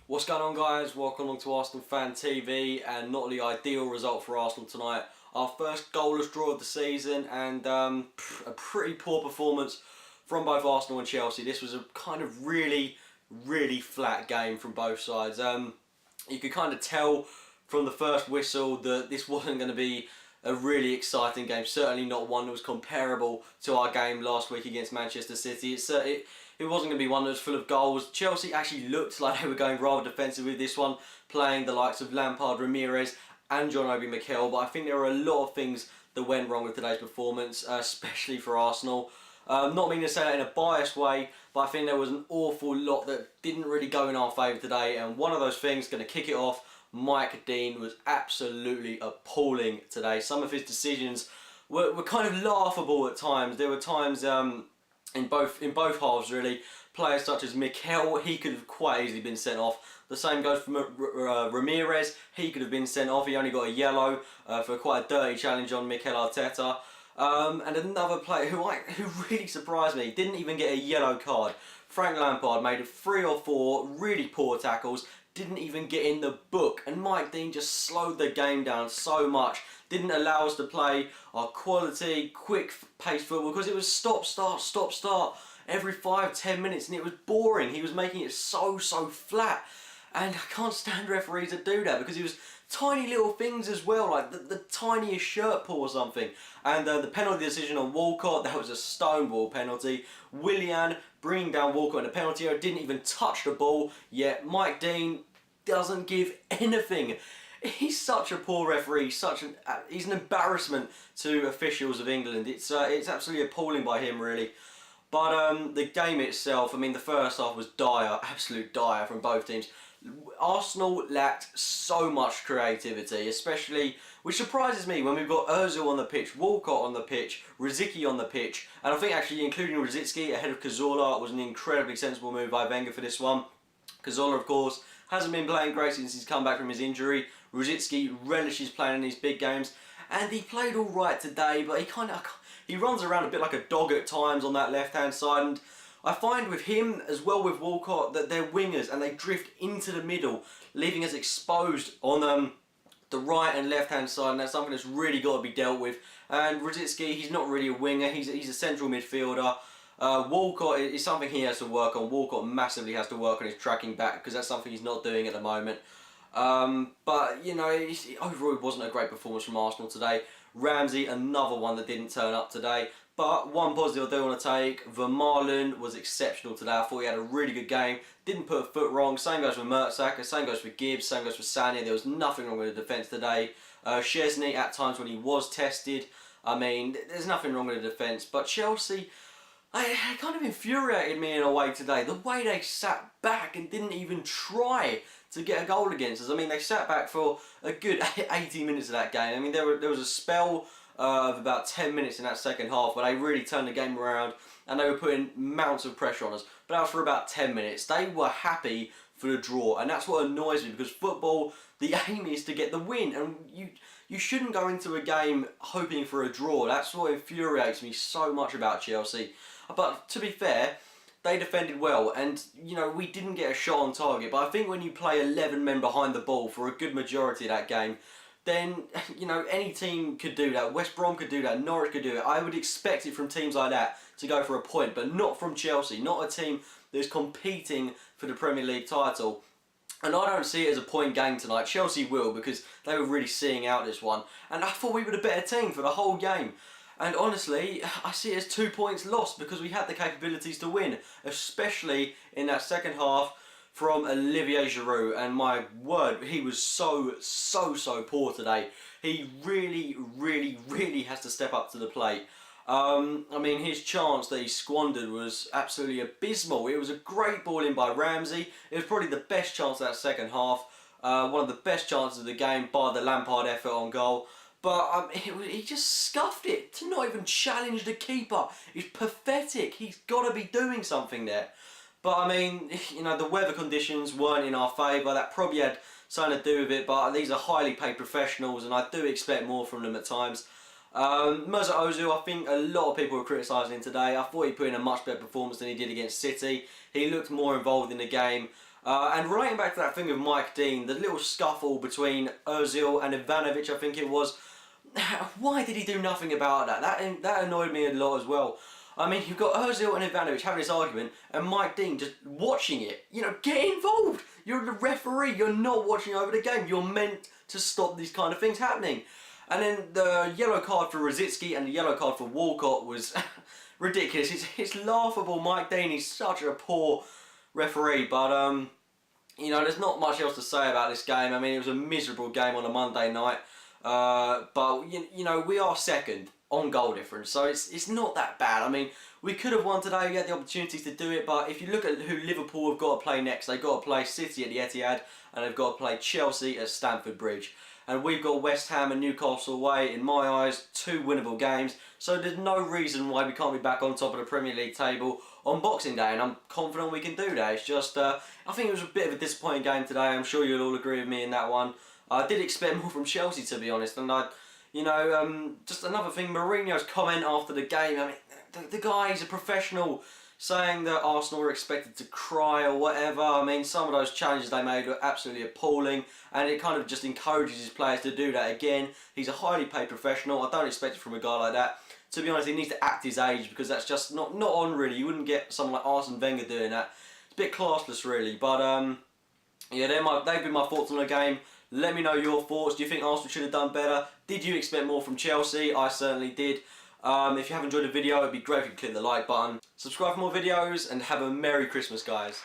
What's going on, guys? Welcome along to Arsenal Fan TV, and not the ideal result for Arsenal tonight. Our first goalless draw of the season, and a pretty poor performance from both Arsenal and Chelsea. This was a kind of really flat game from both sides. You could kind of tell from the first whistle that this wasn't going to be a really exciting game. Certainly not one that was comparable to our game last week against Manchester City. It wasn't going to be one that was full of goals. Chelsea actually looked like they were going rather defensive with this one, playing the likes of Lampard, Ramirez and John Obi Mikel. But I think there were a lot of things that went wrong with today's performance, especially for Arsenal. Not meaning to say that in a biased way, but I think there was an awful lot that didn't really go in our favour today. And one of those things, going to kick it off, Mike Dean was absolutely appalling today. Some of his decisions were kind of laughable at times. There were times in both halves, really. Players such as Mikel, he could have quite easily been sent off. The same goes for Ramirez. He could have been sent off. He only got a yellow for quite a dirty challenge on Mikel Arteta. And another player who really surprised me, didn't even get a yellow card. Frank Lampard made 3 or 4 really poor tackles, didn't even get in the book, and Mike Dean just slowed the game down so much, didn't allow us to play our quality, quick-paced football, because it was stop-start every 5-10 minutes, and it was boring. He was making it so flat, and I can't stand referees that do that, because it was tiny little things as well, like the tiniest shirt pull or something. And the penalty decision on Walcott, that was a stonewall penalty. Willian bringing down Walcott in the penalty area, didn't even touch the ball, yet Mike Dean doesn't give anything. He's such a poor referee, he's an embarrassment to officials of England. It's absolutely appalling by him, really. But the game itself, I mean, the first half was dire, absolute dire from both teams. Arsenal lacked so much creativity, especially, which surprises me when we've got Ozil on the pitch, Walcott on the pitch, Rosicky on the pitch, and I think actually including Rosicky ahead of Cazorla was an incredibly sensible move by Wenger for this one. Cazorla, of course, hasn't been playing great since he's come back from his injury. Rosicky relishes playing in these big games, and he played all right today, but he runs around a bit like a dog at times on that left-hand side, and I find with him, as well with Walcott, that they're wingers and they drift into the middle, leaving us exposed on the right and left-hand side, and that's something that's really got to be dealt with. And Rosicky, he's not really a winger, he's a central midfielder. Walcott is something he has to work on. Walcott massively has to work on his tracking back, because that's something he's not doing at the moment. But, you know, overall it wasn't a great performance from Arsenal today. Ramsey, another one that didn't turn up today. But one positive I do want to take, Vermaelen was exceptional today. I thought he had a really good game. Didn't put a foot wrong. Same goes for Mertesacker, same goes for Gibbs, same goes for Sané. There was nothing wrong with the defence today. Szczesny, at times when he was tested, I mean, there's nothing wrong with the defence. But Chelsea, it kind of infuriated me in a way today. The way they sat back and didn't even try to get a goal against us. I mean, they sat back for a good 80 minutes of that game. I mean, there was a spell of about 10 minutes in that second half where they really turned the game around and they were putting mounts of pressure on us. But that was for about 10 minutes. They were happy for the draw, and that's what annoys me, because football, the aim is to get the win, and you shouldn't go into a game hoping for a draw. That's what infuriates me so much about Chelsea. But to be fair, they defended well, and you know, we didn't get a shot on target. But I think when you play 11 men behind the ball for a good majority of that game, then, you know, any team could do that. West Brom could do that, Norwich could do it. I would expect it from teams like that to go for a point, but not from Chelsea. Not a team that's competing for the Premier League title. And I don't see it as a point game tonight. Chelsea will, because they were really seeing out this one. And I thought we were the better team for the whole game. And honestly, I see it as 2 points lost, because we had the capabilities to win, especially in that second half from Olivier Giroud. And my word, he was so poor today. He really has to step up to the plate. I mean, his chance that he squandered was absolutely abysmal. It was a great ball in by Ramsey. It was probably the best chance of that second half. One of the best chances of the game, by the Lampard effort on goal. But he just scuffed it. To not even challenge the keeper is pathetic. He's got to be doing something there. But I mean, you know, the weather conditions weren't in our favour. That probably had something to do with it. But these are highly paid professionals, and I do expect more from them at times. Mesut Ozil, I think a lot of people were criticising him today. I thought he put in a much better performance than he did against City. He looked more involved in the game. And relating back to that thing of Mike Dean, the little scuffle between Ozil and Ivanovic, I think it was, why did he do nothing about that? That annoyed me a lot as well. I mean, you've got Ozil and Ivanovic having this argument, and Mike Dean just watching it. You know, get involved! You're the referee, you're not watching over the game. You're meant to stop these kind of things happening. And then the yellow card for Rosicky and the yellow card for Walcott was ridiculous. It's laughable. Mike Dean is such a poor referee, but you know, there's not much else to say about this game. I mean, it was a miserable game on a Monday night, but you know, we are second on goal difference, so it's not that bad. I mean, we could have won today. We had the opportunities to do it, but if you look at who Liverpool have got to play next, they've got to play City at the Etihad, and they've got to play Chelsea at Stamford Bridge. And we've got West Ham and Newcastle away, in my eyes, 2 winnable games. So there's no reason why we can't be back on top of the Premier League table on Boxing Day, and I'm confident we can do that. It's just, I think it was a bit of a disappointing game today. I'm sure you'll all agree with me in that one. I did expect more from Chelsea, to be honest, and you know, just another thing, Mourinho's comment after the game, I mean, the guy is a professional, saying that Arsenal were expected to cry or whatever. I mean, some of those challenges they made were absolutely appalling, and it kind of just encourages his players to do that again. He's a highly paid professional. I don't expect it from a guy like that. To be honest, he needs to act his age, because that's just not on, really. You wouldn't get someone like Arsene Wenger doing that. It's a bit classless, really. But yeah, they've been my thoughts on the game. Let me know your thoughts. Do you think Arsenal should have done better? Did you expect more from Chelsea? I certainly did. If you have enjoyed the video, it'd be great if you could click the like button. Subscribe for more videos, and have a Merry Christmas, guys.